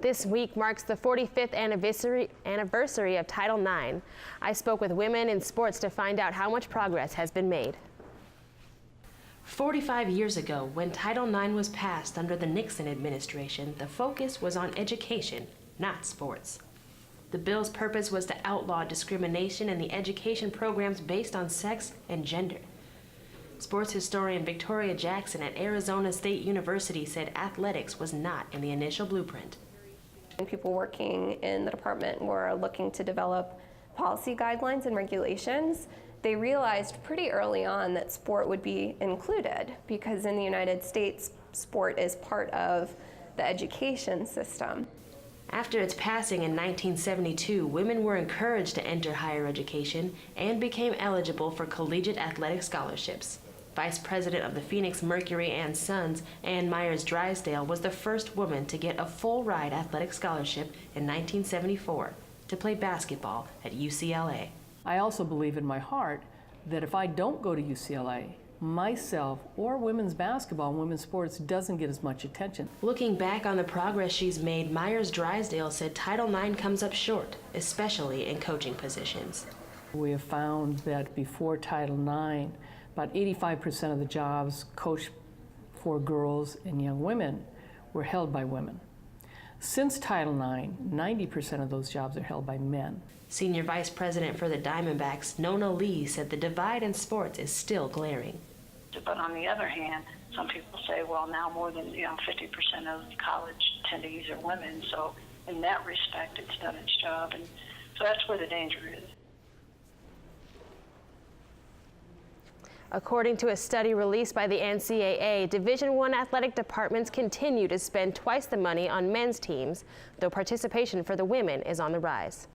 This week marks the 45th anniversary of Title IX. I spoke with women in sports to find out how much progress has been made. 45 years ago, when Title IX was passed under the Nixon administration, the focus was on education, not sports. The bill's purpose was to outlaw discrimination in the education programs based on sex and gender. Sports historian Victoria Jackson at Arizona State University said athletics was not in the initial blueprint. People working in the department were looking to develop policy guidelines and regulations. They realized pretty early on that sport would be included because in the United States, sport is part of the education system. After its passing in 1972, women were encouraged to enter higher education and became eligible for collegiate athletic scholarships. Vice President of the Phoenix Mercury and Sons, Ann Myers Drysdale, was the first woman to get a full-ride athletic scholarship in 1974 to play basketball at UCLA. I also believe in my heart that if I don't go to UCLA, myself or women's basketball and women's sports doesn't get as much attention. Looking back on the progress she's made, Myers Drysdale said Title IX comes up short, especially in coaching positions. We have found that before Title IX, about 85% of the jobs coached for girls and young women were held by women. Since Title IX, 90% of those jobs are held by men. Senior Vice President for the Diamondbacks, Nona Lee, said the divide in sports is still glaring. But on the other hand, some people say, well, now more than 50% of college attendees are women, so in that respect, it's done its job, and so that's where the danger is. According to a study released by the NCAA, Division I athletic departments continue to spend twice the money on men's teams, though participation for the women is on the rise.